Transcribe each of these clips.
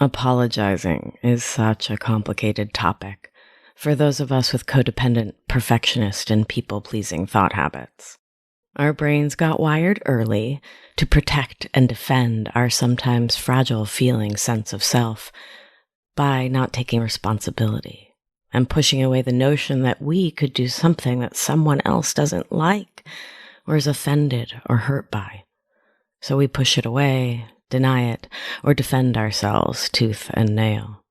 Apologizing is such a complicated topic for those of us with codependent, perfectionist, and people-pleasing thought habits. Our brains got wired early to protect and defend our sometimes fragile feeling sense of self by not taking responsibility and pushing away the notion that we could do something that someone else doesn't like or is offended or hurt by. So we push it away, deny it, or defend ourselves tooth and nail.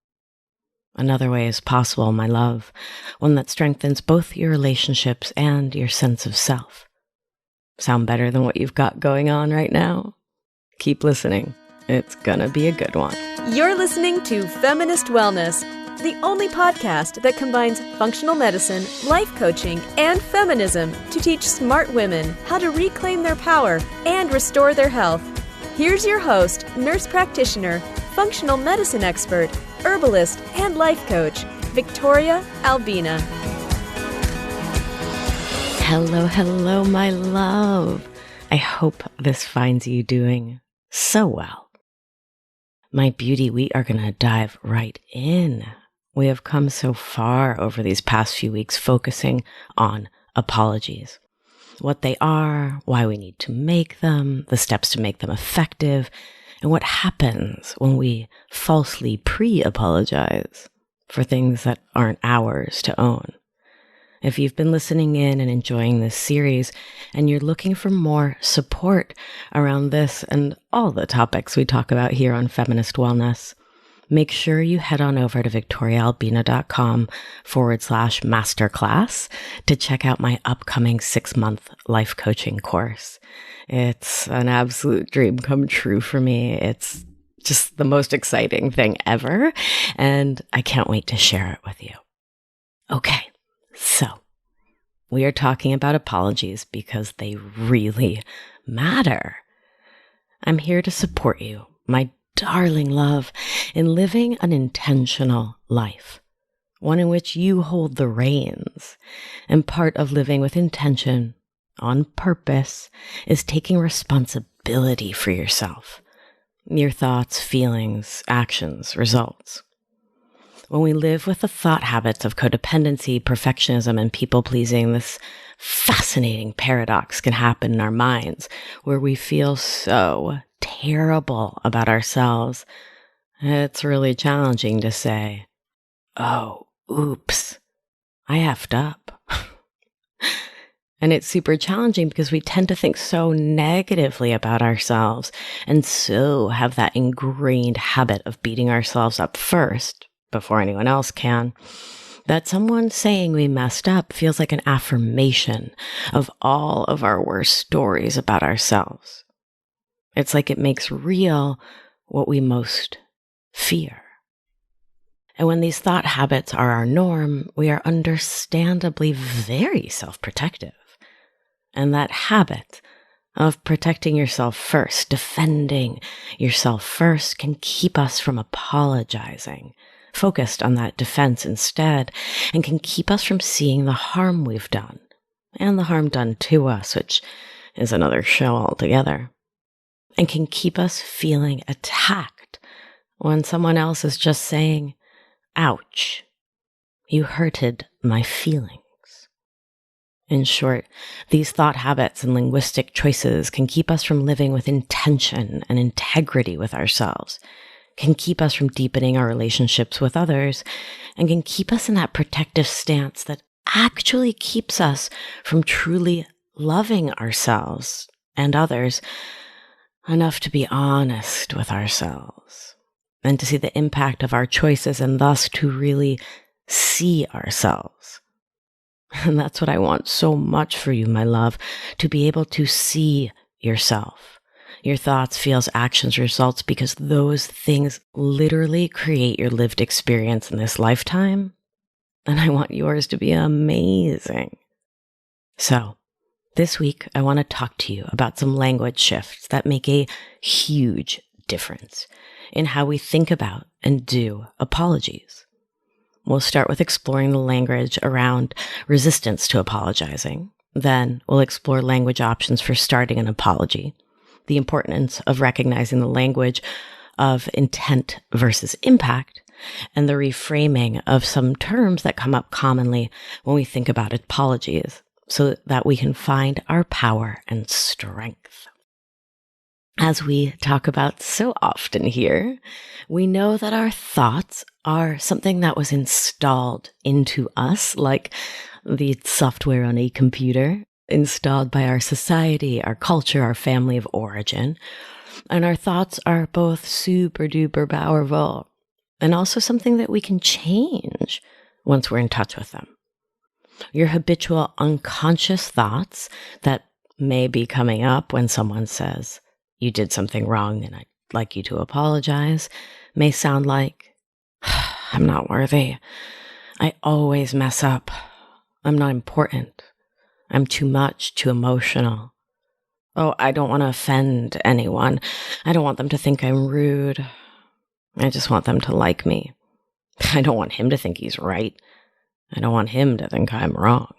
Another way is possible, my love, one that strengthens both your relationships and your sense of self. Sound better than what you've got going on right now? Keep listening. It's gonna be a good one. You're listening to Feminist Wellness, the only podcast that combines functional medicine, life coaching, and feminism to teach smart women how to reclaim their power and restore their health. Here's your host, nurse practitioner, functional medicine expert, herbalist, and life coach, Victoria Albina. Hello, my love. I hope this finds you doing so well. My beauty, we are going to dive right in. We have come so far over these past few weeks focusing on apologies. What they are, why we need to make them, the steps to make them effective, and what happens when we falsely pre-apologize for things that aren't ours to own. If you've been listening in and enjoying this series, and you're looking for more support around this and all the topics we talk about here on Feminist Wellness, make sure you head on over to victoriaalbina.com/masterclass to check out my upcoming 6-month life coaching course. It's an absolute dream come true for me. It's just the most exciting thing ever, and I can't wait to share it with you. Okay, so we are talking about apologies because they really matter. I'm here to support you, my darling love, in living an intentional life, one in which you hold the reins. And part of living with intention, on purpose, is taking responsibility for yourself, your thoughts, feelings, actions, results. When we live with the thought habits of codependency, perfectionism, and people-pleasing, this fascinating paradox can happen in our minds where we feel so terrible about ourselves. It's really challenging to say, oh, oops, I effed up. And it's super challenging because we tend to think so negatively about ourselves and so have that ingrained habit of beating ourselves up first before anyone else can, that someone saying we messed up feels like an affirmation of all of our worst stories about ourselves. It's like it makes real what we most fear. And when these thought habits are our norm, we are understandably very self-protective. And that habit of protecting yourself first, defending yourself first, can keep us from apologizing, focused on that defense instead, and can keep us from seeing the harm we've done and the harm done to us, which is another show altogether, and can keep us feeling attacked when someone else is just saying, ouch, you hurted my feelings. In short, these thought habits and linguistic choices can keep us from living with intention and integrity with ourselves, can keep us from deepening our relationships with others, and can keep us in that protective stance that actually keeps us from truly loving ourselves and others enough to be honest with ourselves and to see the impact of our choices and thus to really see ourselves. And that's what I want so much for you, my love, to be able to see yourself, your thoughts, feels, actions, results, because those things literally create your lived experience in this lifetime. And I want yours to be amazing. So, this week, I want to talk to you about some language shifts that make a huge difference in how we think about and do apologies. We'll start with exploring the language around resistance to apologizing. Then we'll explore language options for starting an apology, the importance of recognizing the language of intent versus impact, and the reframing of some terms that come up commonly when we think about apologies, so that we can find our power and strength. As we talk about so often here, we know that our thoughts are something that was installed into us, like the software on a computer, installed by our society, our culture, our family of origin. And our thoughts are both super duper powerful and also something that we can change once we're in touch with them. Your habitual unconscious thoughts that may be coming up when someone says, "You did something wrong and I'd like you to apologize," may sound like, "I'm not worthy. I always mess up. I'm not important. I'm too much, too emotional. Oh, I don't want to offend anyone. I don't want them to think I'm rude. I just want them to like me. I don't want him to think he's right. I don't want him to think I'm wrong."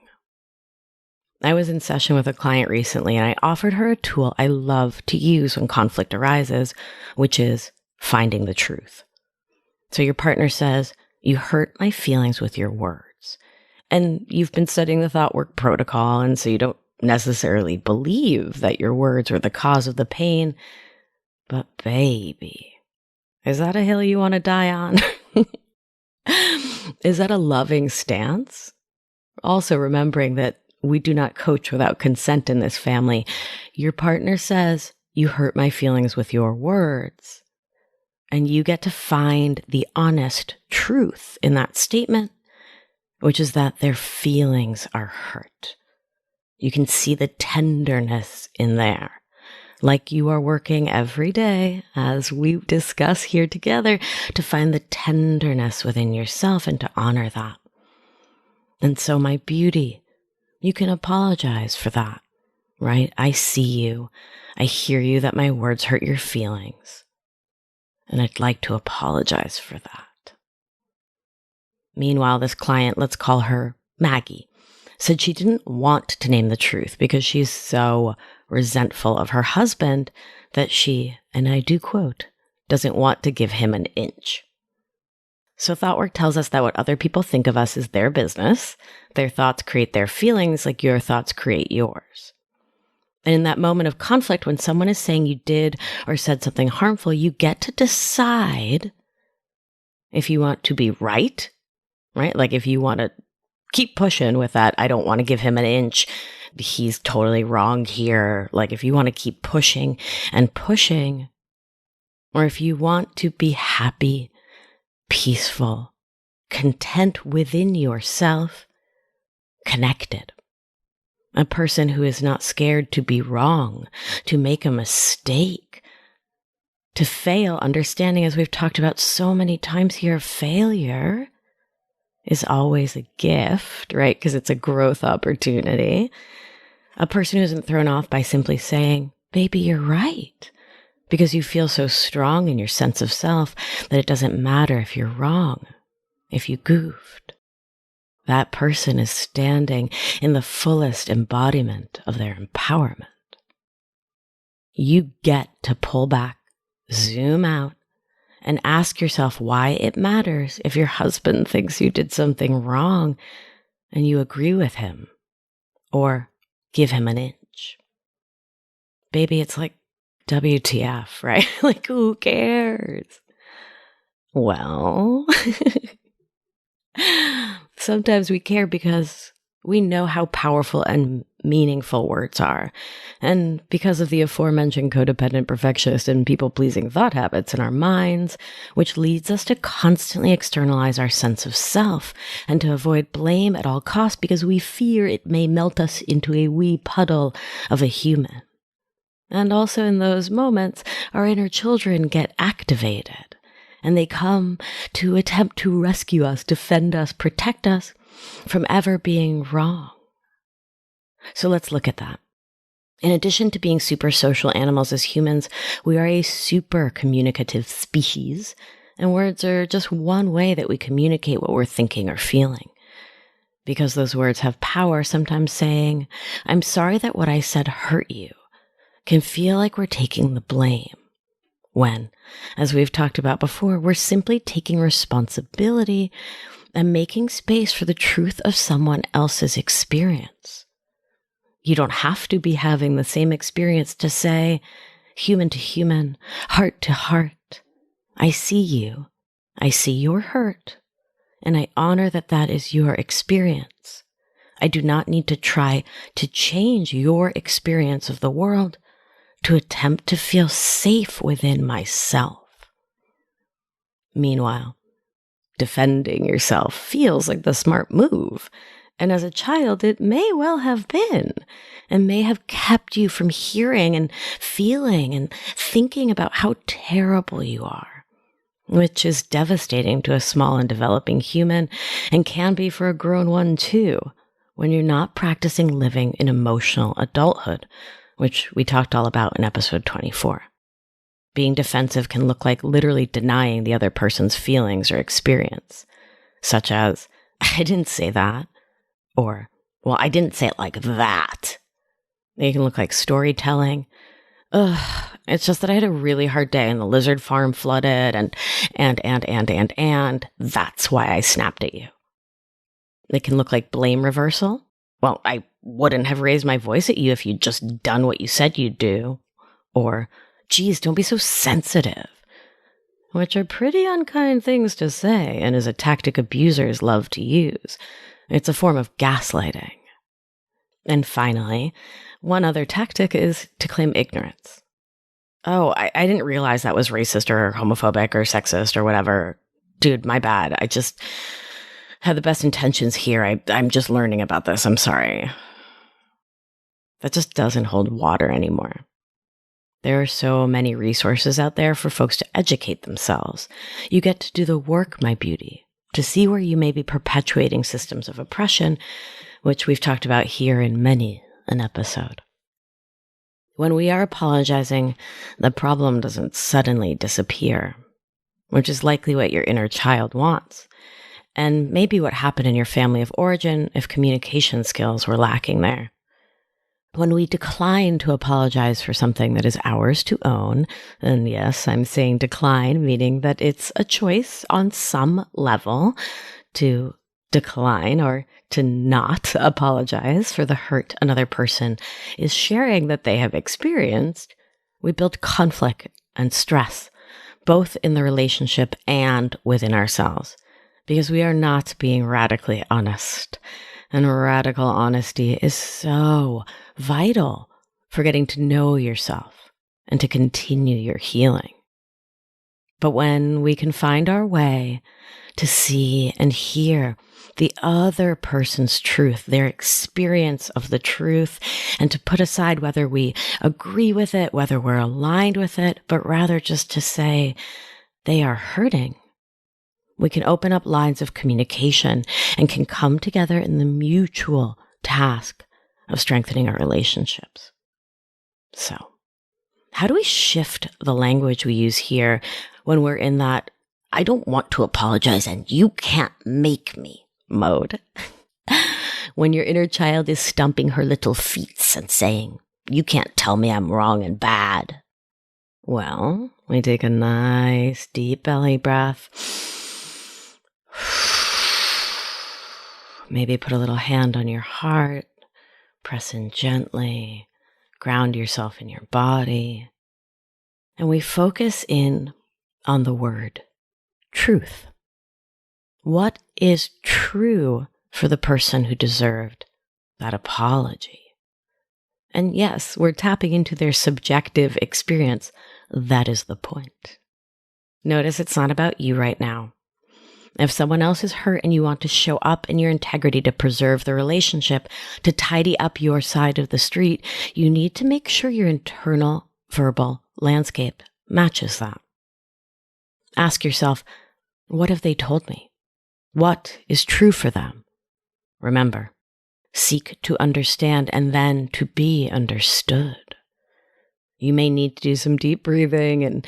I was in session with a client recently, and I offered her a tool I love to use when conflict arises, which is finding the truth. So your partner says, "You hurt my feelings with your words." And you've been studying the thought work protocol, and so you don't necessarily believe that your words are the cause of the pain. But baby, is that a hill you want to die on? Is that a loving stance? Also remembering that we do not coach without consent in this family. Your partner says, "You hurt my feelings with your words." And you get to find the honest truth in that statement, which is that their feelings are hurt. You can see the tenderness in there. Like you are working every day, as we discuss here together, to find the tenderness within yourself and to honor that. And so, my beauty, you can apologize for that, right? I see you. I hear you that my words hurt your feelings. And I'd like to apologize for that. Meanwhile, this client, let's call her Maggie, said she didn't want to name the truth because she's so resentful of her husband that she, and I do quote, doesn't want to give him an inch. So thought work tells us that what other people think of us is their business. Their thoughts create their feelings like your thoughts create yours. And in that moment of conflict, when someone is saying you did or said something harmful, you get to decide if you want to be right? Like if you want to keep pushing with that, "I don't want to give him an inch. He's totally wrong here." Like if you want to keep pushing and pushing, or if you want to be happy, peaceful, content within yourself, connected. A person who is not scared to be wrong, to make a mistake, to fail, understanding, as we've talked about so many times here, failure is always a gift, right? Because it's a growth opportunity. A person who isn't thrown off by simply saying, "Baby, you're right," because you feel so strong in your sense of self that it doesn't matter if you're wrong, if you goofed. That person is standing in the fullest embodiment of their empowerment. You get to pull back, zoom out, and ask yourself why it matters if your husband thinks you did something wrong and you agree with him, or give him an inch. Baby, it's like WTF, right? Like, who cares? Well, sometimes we care because we know how powerful and meaningful words are. And because of the aforementioned codependent, perfectionist, and people-pleasing thought habits in our minds, which leads us to constantly externalize our sense of self and to avoid blame at all costs because we fear it may melt us into a wee puddle of a human. And also in those moments, our inner children get activated and they come to attempt to rescue us, defend us, protect us from ever being wrong. So let's look at that. In addition to being super social animals as humans, we are a super communicative species, and words are just one way that we communicate what we're thinking or feeling. Because those words have power, sometimes saying, "I'm sorry that what I said hurt you," can feel like we're taking the blame. when, as we've talked about before, we're simply taking responsibility and making space for the truth of someone else's experience. You don't have to be having the same experience to say, human to human, heart to heart, I see you, I see your hurt, and I honor that that is your experience. I do not need to try to change your experience of the world to attempt to feel safe within myself. Meanwhile, defending yourself feels like the smart move, and as a child, it may well have been, and may have kept you from hearing and feeling and thinking about how terrible you are, which is devastating to a small and developing human, and can be for a grown one too, when you're not practicing living in emotional adulthood, which we talked all about in episode 24. Being defensive can look like literally denying the other person's feelings or experience, such as, I didn't say that, or, well, I didn't say it like that. They can look like storytelling. It's just that I had a really hard day and the lizard farm flooded and that's why I snapped at you. They can look like blame reversal. Well, I wouldn't have raised my voice at you if you'd just done what you said you'd do. Or, geez, don't be so sensitive. Which are pretty unkind things to say and is a tactic abusers love to use. It's a form of gaslighting. And finally, one other tactic is to claim ignorance. Oh, I didn't realize that was racist or homophobic or sexist or whatever. Dude, my bad. I just had the best intentions here. I'm just learning about this. I'm sorry. That just doesn't hold water anymore. There are so many resources out there for folks to educate themselves. You get to do the work, my beauty, to see where you may be perpetuating systems of oppression, which we've talked about here in many an episode. When we are apologizing, the problem doesn't suddenly disappear, which is likely what your inner child wants, and maybe what happened in your family of origin if communication skills were lacking there. When we decline to apologize for something that is ours to own, and yes, I'm saying decline, meaning that it's a choice on some level to decline or to not apologize for the hurt another person is sharing that they have experienced, we build conflict and stress, both in the relationship and within ourselves, because we are not being radically honest. And radical honesty is so vital for getting to know yourself and to continue your healing. But when we can find our way to see and hear the other person's truth, their experience of the truth, and to put aside whether we agree with it, whether we're aligned with it, but rather just to say they are hurting, we can open up lines of communication and can come together in the mutual task of strengthening our relationships. So, how do we shift the language we use here when we're in that I don't want to apologize and you can't make me mode? When your inner child is stomping her little feet and saying, you can't tell me I'm wrong and bad. Well, we take a nice deep belly breath. Maybe put a little hand on your heart, press in gently, ground yourself in your body, and we focus in on the word truth. What is true for the person who deserved that apology? And yes, we're tapping into their subjective experience. That is the point. Notice it's not about you right now. If someone else is hurt and you want to show up in your integrity to preserve the relationship, to tidy up your side of the street, you need to make sure your internal verbal landscape matches that. Ask yourself, what have they told me? What is true for them? Remember, seek to understand and then to be understood. You may need to do some deep breathing and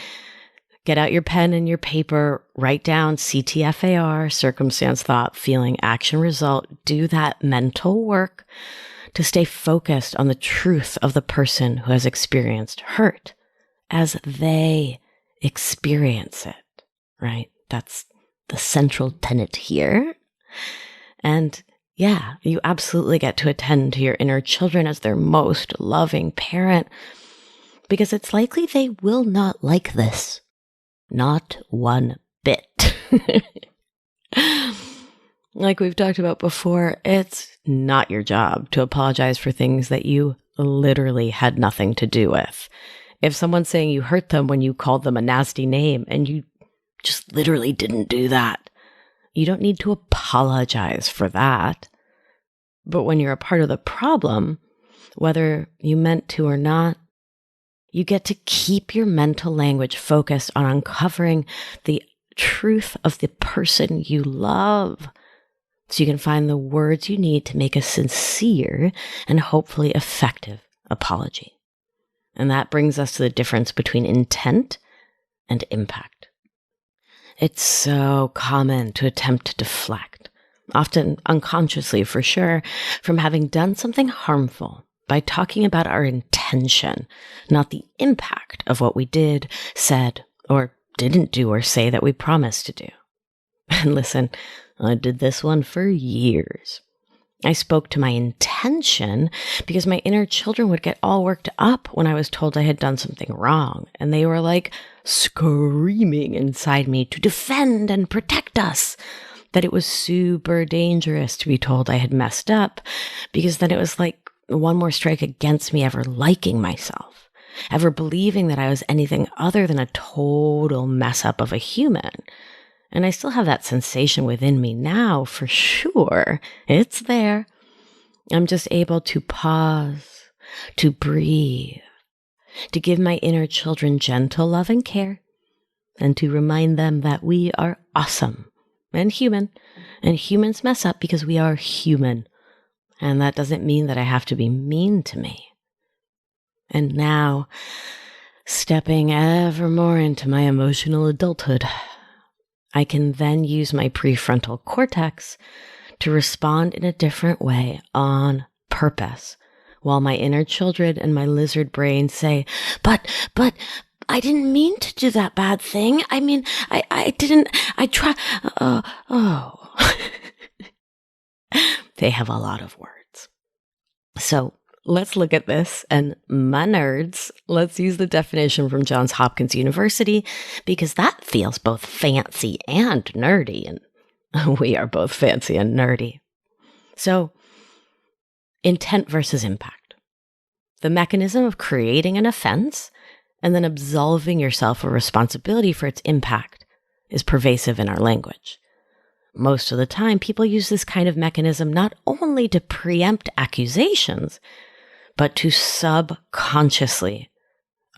get out your pen and your paper, write down CTFAR, circumstance, thought, feeling, action, result. Do that mental work to stay focused on the truth of the person who has experienced hurt as they experience it, right? That's the central tenet here. And yeah, you absolutely get to attend to your inner children as their most loving parent, because it's likely they will not like this. Not one bit. Like we've talked about before, it's not your job to apologize for things that you literally had nothing to do with. If someone's saying you hurt them when you called them a nasty name and you just literally didn't do that, you don't need to apologize for that. But when you're a part of the problem, whether you meant to or not, you get to keep your mental language focused on uncovering the truth of the person you love, so you can find the words you need to make a sincere and hopefully effective apology. And that brings us to the difference between intent and impact. It's so common to attempt to deflect, often unconsciously for sure, from having done something harmful by talking about our intention, not the impact of what we did, said, or didn't do or say that we promised to do. And listen, I did this one for years. I spoke to my intention because my inner children would get all worked up when I was told I had done something wrong. And they were like screaming inside me to defend and protect us, that it was super dangerous to be told I had messed up, because then it was like one more strike against me ever liking myself, ever believing that I was anything other than a total mess up of a human. And I still have that sensation within me now, for sure. It's there. I'm just able to pause, to breathe, to give my inner children gentle love and care, and to remind them that we are awesome and humans mess up because we are human. And that doesn't mean that I have to be mean to me. And now, stepping ever more into my emotional adulthood, I can then use my prefrontal cortex to respond in a different way on purpose, while my inner children and my lizard brain say, but I didn't mean to do that bad thing. I mean, I didn't, I try, They have a lot of words. So let's look at this, and my nerds, let's use the definition from Johns Hopkins University, because that feels both fancy and nerdy, and we are both fancy and nerdy. So, intent versus impact. The mechanism of creating an offense and then absolving yourself of responsibility for its impact is pervasive in our language. Most of the time, people use this kind of mechanism not only to preempt accusations, but to subconsciously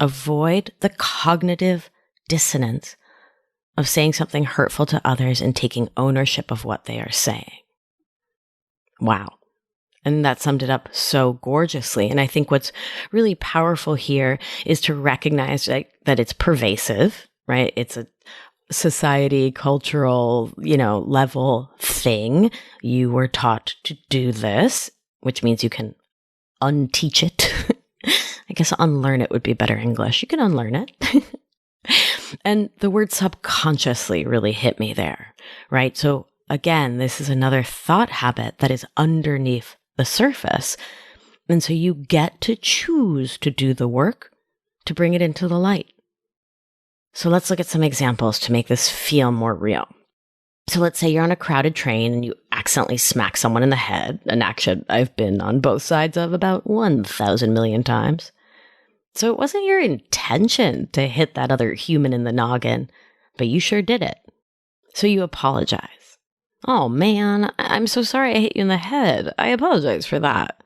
avoid the cognitive dissonance of saying something hurtful to others and taking ownership of what they are saying. Wow. And that summed it up so gorgeously. And I think what's really powerful here is to recognize that it's pervasive, right? It's a society, cultural, level thing. You were taught to do this, which means you can unteach it. I guess unlearn it would be better English. You can unlearn it. And the word subconsciously really hit me there, right? So again, this is another thought habit that is underneath the surface. And so you get to choose to do the work to bring it into the light. So let's look at some examples to make this feel more real. So let's say you're on a crowded train and you accidentally smack someone in the head, an action I've been on both sides of about 1,000 million times. So it wasn't your intention to hit that other human in the noggin, but you sure did it. So you apologize. Oh man, I'm so sorry I hit you in the head. I apologize for that.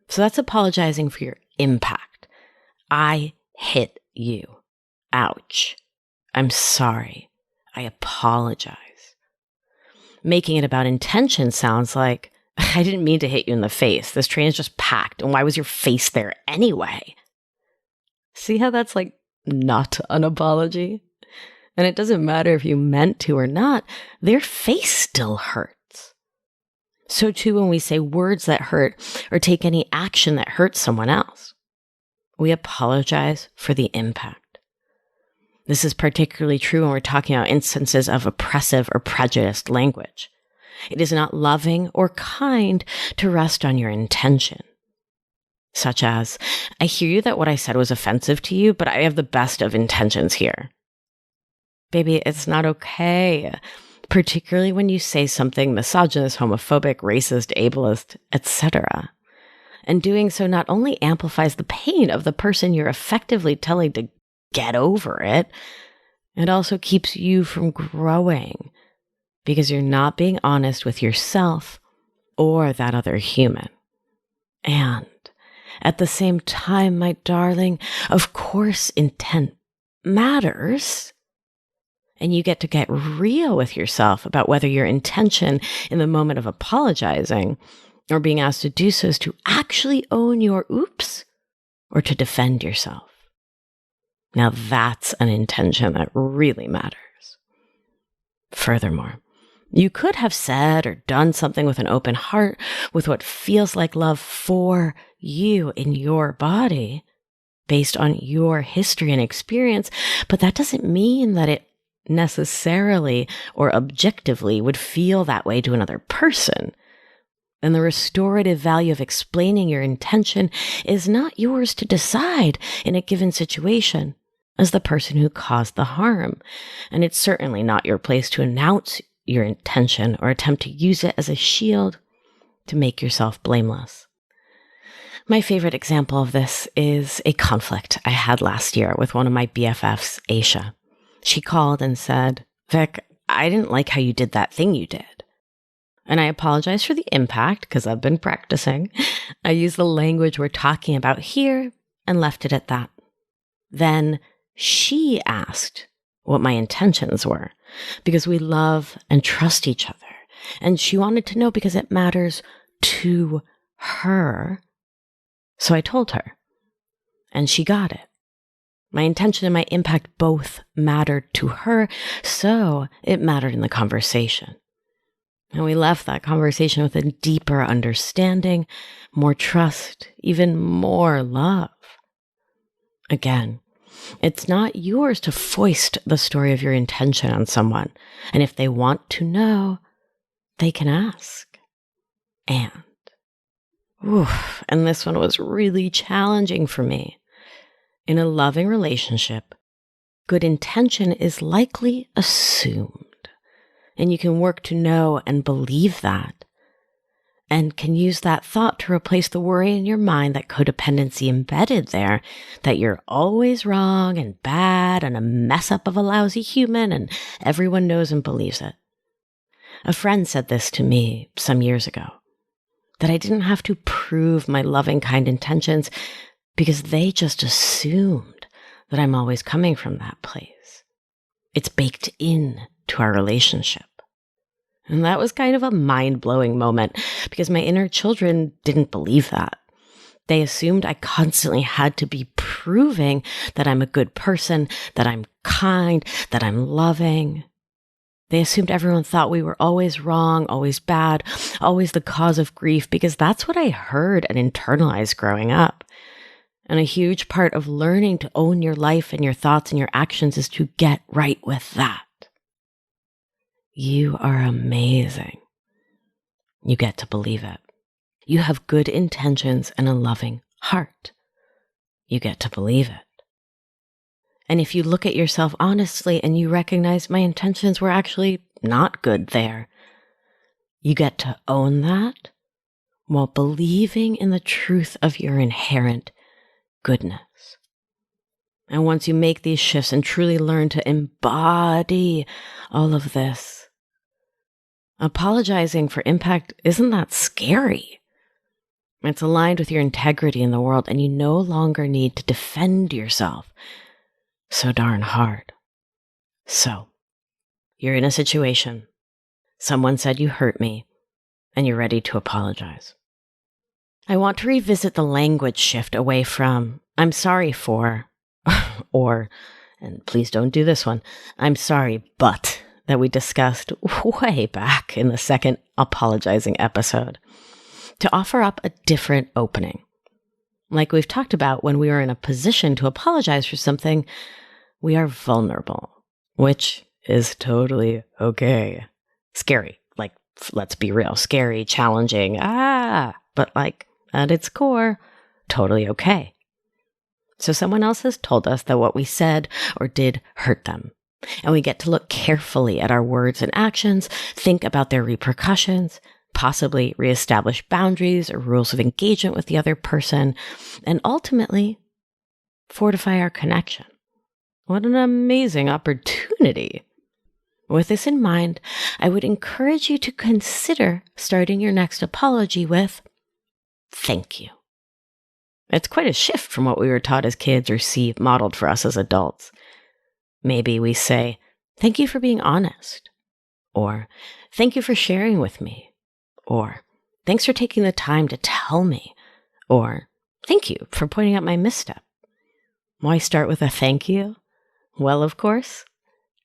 So that's apologizing for your impact. I hit you. Ouch. I'm sorry. I apologize. Making it about intention sounds like, I didn't mean to hit you in the face. This train is just packed, and why was your face there anyway? See how that's like not an apology? And it doesn't matter if you meant to or not, their face still hurts. So too when we say words that hurt or take any action that hurts someone else, we apologize for the impact. This is particularly true when we're talking about instances of oppressive or prejudiced language. It is not loving or kind to rest on your intention. Such as, I hear you that what I said was offensive to you, but I have the best of intentions here. Baby, it's not okay. Particularly when you say something misogynist, homophobic, racist, ableist, etc. And doing so not only amplifies the pain of the person you're effectively telling to get over it, it also keeps you from growing because you're not being honest with yourself or that other human. And at the same time, my darling, of course, intent matters. And you get to get real with yourself about whether your intention in the moment of apologizing or being asked to do so is to actually own your oops or to defend yourself. Now that's an intention that really matters. Furthermore, you could have said or done something with an open heart, with what feels like love for you in your body, based on your history and experience, but that doesn't mean that it necessarily or objectively would feel that way to another person. And the restorative value of explaining your intention is not yours to decide in a given situation as the person who caused the harm. And it's certainly not your place to announce your intention or attempt to use it as a shield to make yourself blameless. My favorite example of this is a conflict I had last year with one of my BFFs, Aisha. She called and said, Vic, I didn't like how you did that thing you did. And I apologize for the impact because I've been practicing. I used the language we're talking about here and left it at that. Then she asked what my intentions were because we love and trust each other. And she wanted to know because it matters to her. So I told her, and she got it. My intention and my impact both mattered to her, so it mattered in the conversation. And we left that conversation with a deeper understanding, more trust, even more love. Again, it's not yours to foist the story of your intention on someone. And if they want to know, they can ask. And this one was really challenging for me. In a loving relationship, good intention is likely assumed, and you can work to know and believe that, and can use that thought to replace the worry in your mind that codependency embedded there, that you're always wrong and bad and a mess up of a lousy human, and everyone knows and believes it. A friend said this to me some years ago, that I didn't have to prove my loving, kind intentions because they just assumed that I'm always coming from that place. It's baked in to our relationship. And that was kind of a mind-blowing moment because my inner children didn't believe that. They assumed I constantly had to be proving that I'm a good person, that I'm kind, that I'm loving. They assumed everyone thought we were always wrong, always bad, always the cause of grief, because that's what I heard and internalized growing up. And a huge part of learning to own your life and your thoughts and your actions is to get right with that. You are amazing. You get to believe it. You have good intentions and a loving heart. You get to believe it. And if you look at yourself honestly and you recognize my intentions were actually not good there, you get to own that while believing in the truth of your inherent goodness. And once you make these shifts and truly learn to embody all of this, apologizing for impact isn't that scary. It's aligned with your integrity in the world, and you no longer need to defend yourself so darn hard. So, you're in a situation. Someone said you hurt me, and you're ready to apologize. I want to revisit the language shift away from, I'm sorry for, or, and please don't do this one, I'm sorry, but, that we discussed way back in the second apologizing episode, to offer up a different opening. Like we've talked about, when we are in a position to apologize for something, we are vulnerable, which is totally okay. Scary, like, let's be real, scary, challenging, but like, at its core, totally okay. So someone else has told us that what we said or did hurt them. And we get to look carefully at our words and actions, think about their repercussions, possibly reestablish boundaries or rules of engagement with the other person, and ultimately fortify our connection. What an amazing opportunity. With this in mind, I would encourage you to consider starting your next apology with, "Thank you." It's quite a shift from what we were taught as kids or see modeled for us as adults. Maybe we say, "Thank you for being honest," or "Thank you for sharing with me," or "Thanks for taking the time to tell me," or "Thank you for pointing out my misstep." Why start with a thank you? Well, of course,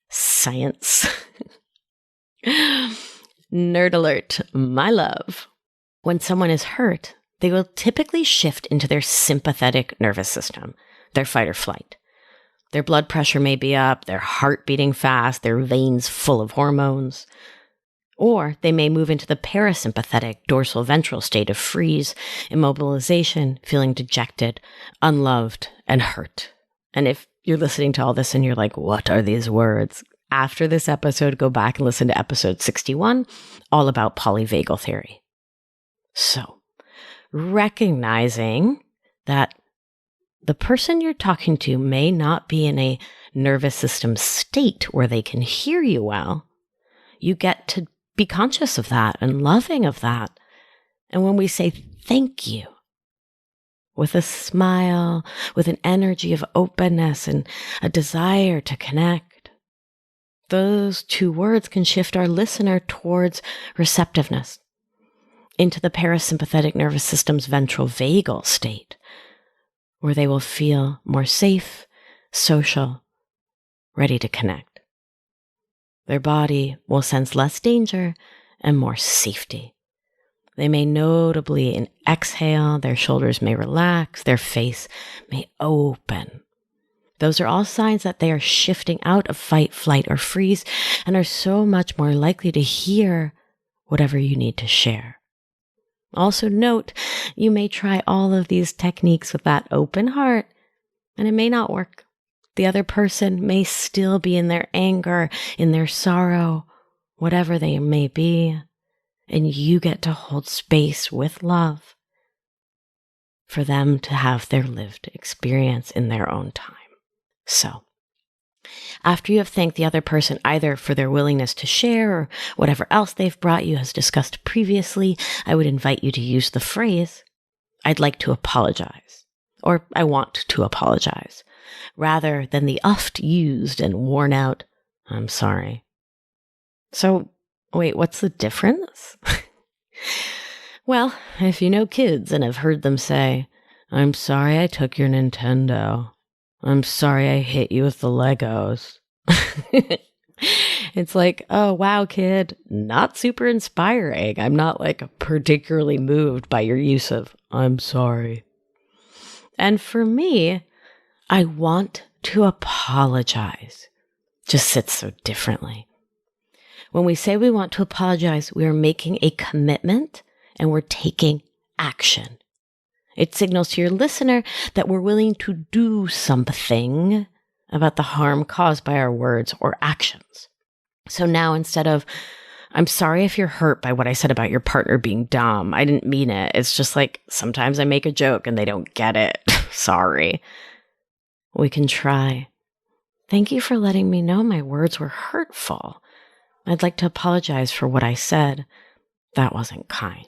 science. Nerd alert, my love. When someone is hurt, they will typically shift into their sympathetic nervous system, their fight or flight. Their blood pressure may be up, their heart beating fast, their veins full of hormones. Or they may move into the parasympathetic dorsal ventral state of freeze, immobilization, feeling dejected, unloved, and hurt. And if you're listening to all this and you're like, what are these words? After this episode, go back and listen to episode 61, all about polyvagal theory. So, recognizing that the person you're talking to may not be in a nervous system state where they can hear you well, you get to be conscious of that and loving of that. And when we say thank you, with a smile, with an energy of openness and a desire to connect, those two words can shift our listener towards receptiveness, into the parasympathetic nervous system's ventral vagal state, where they will feel more safe, social, ready to connect. Their body will sense less danger and more safety. They may notably exhale, their shoulders may relax, their face may open. Those are all signs that they are shifting out of fight, flight, or freeze and are so much more likely to hear whatever you need to share. Also note, you may try all of these techniques with that open heart, and it may not work. The other person may still be in their anger, in their sorrow, whatever they may be, and you get to hold space with love for them to have their lived experience in their own time. So, after you have thanked the other person either for their willingness to share or whatever else they've brought you as discussed previously, I would invite you to use the phrase, "I'd like to apologize," or "I want to apologize," rather than the oft used and worn out, "I'm sorry." So, wait, what's the difference? Well, if you know kids and have heard them say, "I'm sorry I took your Nintendo. I'm sorry I hit you with the Legos." It's like, oh, wow, kid, not super inspiring. I'm not like particularly moved by your use of "I'm sorry." And for me, "I want to apologize" just sits so differently. When we say we want to apologize, we are making a commitment and we're taking action. It signals to your listener that we're willing to do something about the harm caused by our words or actions. So now instead of, "I'm sorry if you're hurt by what I said about your partner being dumb. I didn't mean it. It's just like sometimes I make a joke and they don't get it. Sorry." We can try, "Thank you for letting me know my words were hurtful. I'd like to apologize for what I said. That wasn't kind."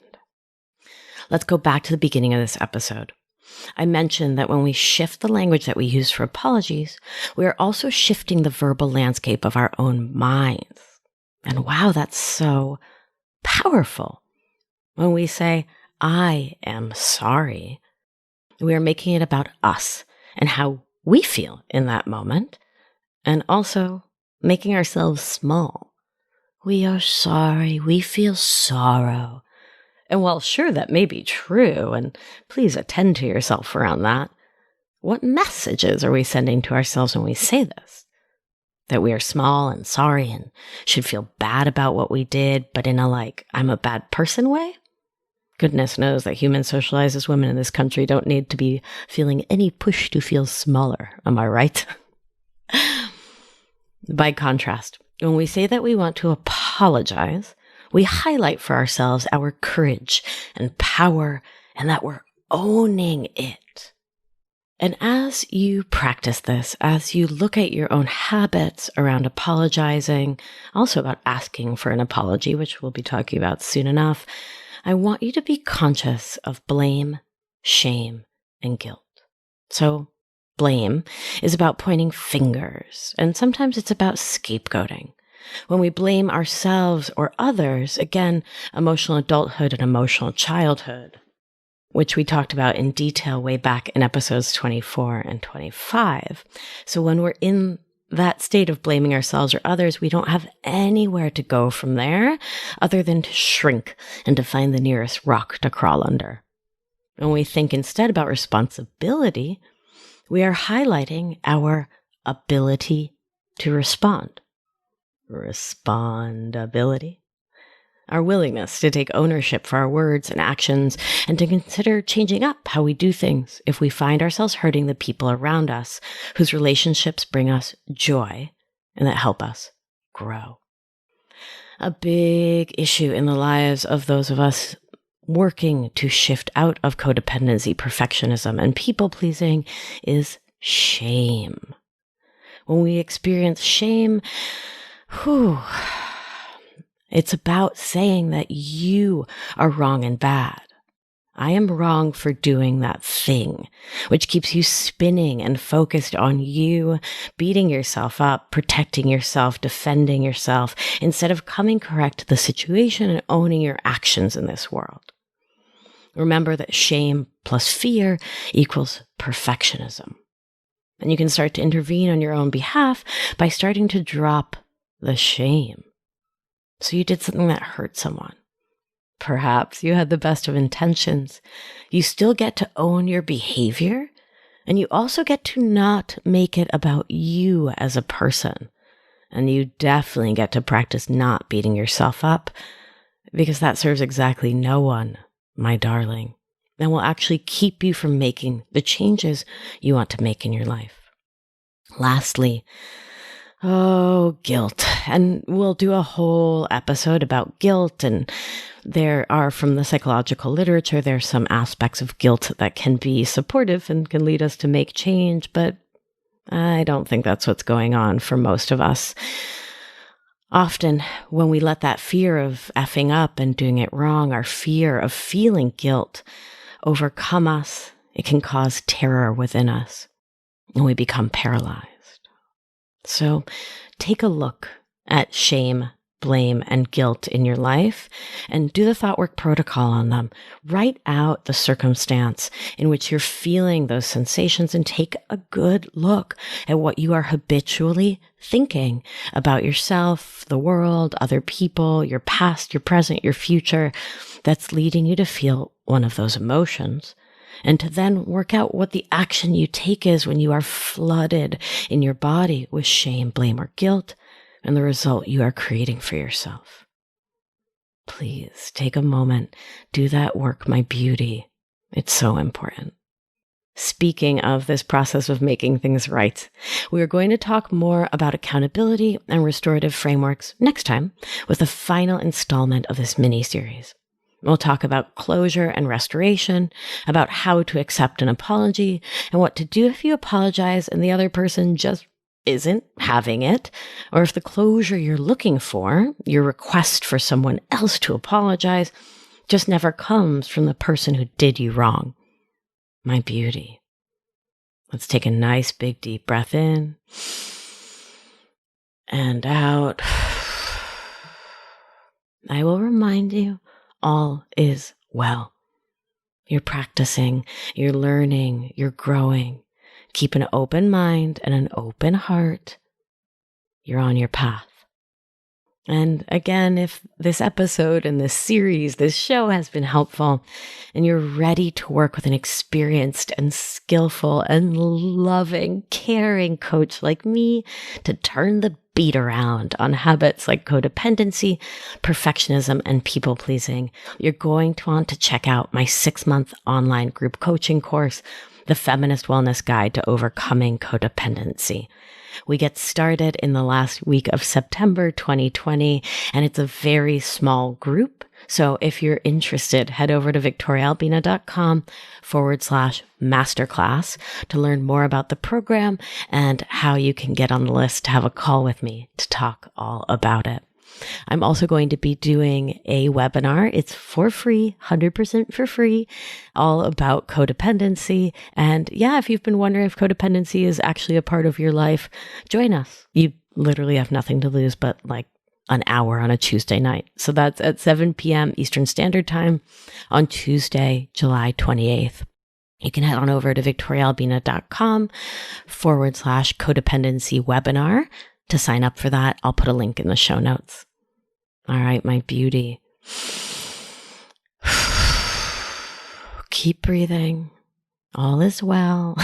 Let's go back to the beginning of this episode. I mentioned that when we shift the language that we use for apologies, we are also shifting the verbal landscape of our own minds. And wow, that's so powerful. When we say, "I am sorry," we are making it about us and how we feel in that moment, and also making ourselves small. "We are sorry. We feel sorrow." And while sure that may be true, and please attend to yourself around that, What messages are we sending to ourselves when we say this? That we are small and sorry and should feel bad about what we did, but in a I'm a bad person way? Goodness knows that human socialized as women in this country don't need to be feeling any push to feel smaller. Am I right? By contrast, when we say that we want to apologize, we highlight for ourselves our courage and power and that we're owning it. And as you practice this, as you look at your own habits around apologizing, also about asking for an apology, which we'll be talking about soon enough, I want you to be conscious of blame, shame, and guilt. So blame is about pointing fingers, and sometimes it's about scapegoating. When we blame ourselves or others, again, emotional adulthood and emotional childhood, which we talked about in detail way back in episodes 24 and 25. So when we're in that state of blaming ourselves or others, we don't have anywhere to go from there other than to shrink and to find the nearest rock to crawl under. When we think instead about responsibility, we are highlighting our ability to respond. Respondability. Our willingness to take ownership for our words and actions and to consider changing up how we do things if we find ourselves hurting the people around us whose relationships bring us joy and that help us grow. A big issue in the lives of those of us working to shift out of codependency, perfectionism, and people-pleasing is shame. When we experience shame, it's about saying that you are wrong and bad. I am wrong for doing that thing, which keeps you spinning and focused on you, beating yourself up, protecting yourself, defending yourself, instead of coming correct to the situation and owning your actions in this world. Remember that shame plus fear equals perfectionism. And you can start to intervene on your own behalf by starting to drop the shame. So you did something that hurt someone. Perhaps you had the best of intentions. You still get to own your behavior, and you also get to not make it about you as a person. And you definitely get to practice not beating yourself up, because that serves exactly no one, my darling, and will actually keep you from making the changes you want to make in your life. Lastly, guilt. And we'll do a whole episode about guilt. And there are, from the psychological literature, there are some aspects of guilt that can be supportive and can lead us to make change. But I don't think that's what's going on for most of us. Often, when we let that fear of effing up and doing it wrong, our fear of feeling guilt overcome us, it can cause terror within us, and we become paralyzed. So take a look at shame, blame, and guilt in your life and do the thought work protocol on them. Write out the circumstance in which you're feeling those sensations and take a good look at what you are habitually thinking about yourself, the world, other people, your past, your present, your future that's leading you to feel one of those emotions. And to then work out what the action you take is when you are flooded in your body with shame, blame, or guilt, and the result you are creating for yourself. Please take a moment, do that work, my beauty. It's so important. Speaking of this process of making things right, we are going to talk more about accountability and restorative frameworks next time with the final installment of this mini-series. We'll talk about closure and restoration, about how to accept an apology, and what to do if you apologize and the other person just isn't having it, or if the closure you're looking for, your request for someone else to apologize, just never comes from the person who did you wrong. My beauty. Let's take a nice big deep breath in and out. I will remind you, all is well. You're practicing, you're learning, you're growing. Keep an open mind and an open heart. You're on your path. And again, if this episode and this series, this show has been helpful and you're ready to work with an experienced and skillful and loving, caring coach like me to turn the beat around on habits like codependency, perfectionism, and people pleasing, you're going to want to check out my 6-month online group coaching course, The Feminist Wellness Guide to Overcoming Codependency. We get started in the last week of September 2020, and it's a very small group. So if you're interested, head over to victoriaalbina.com/masterclass to learn more about the program and how you can get on the list to have a call with me to talk all about it. I'm also going to be doing a webinar. It's for free, 100% for free, all about codependency. And yeah, if you've been wondering if codependency is actually a part of your life, join us. You literally have nothing to lose but like an hour on a Tuesday night. So that's at 7 p.m. Eastern Standard Time on Tuesday, July 28th. You can head on over to victoriaalbina.com/codependency webinar to sign up for that. I'll put a link in the show notes. All right, my beauty. Keep breathing. All is well.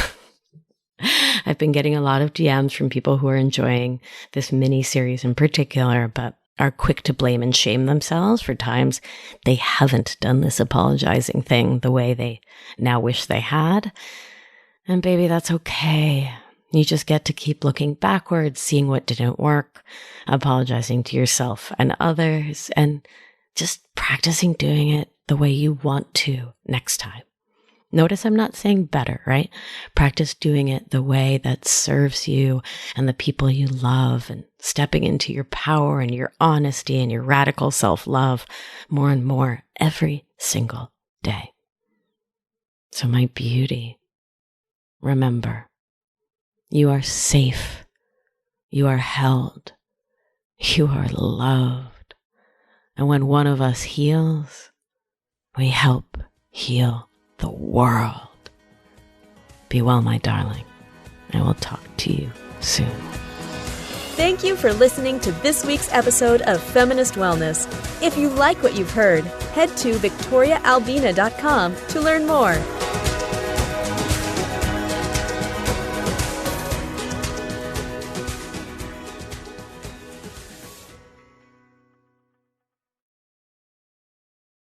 I've been getting a lot of DMs from people who are enjoying this mini series in particular, but are quick to blame and shame themselves for times they haven't done this apologizing thing the way they now wish they had. And baby, that's okay. You just get to keep looking backwards, seeing what didn't work, apologizing to yourself and others, and just practicing doing it the way you want to next time. Notice I'm not saying better, right? Practice doing it the way that serves you and the people you love, and stepping into your power and your honesty and your radical self-love more and more every single day. So my beauty, remember, you are safe, you are held, you are loved. And when one of us heals, we help heal the world. Be well, my darling. I will talk to you soon. Thank you for listening to this week's episode of Feminist Wellness. If you like what you've heard, head to victoriaalbina.com to learn more.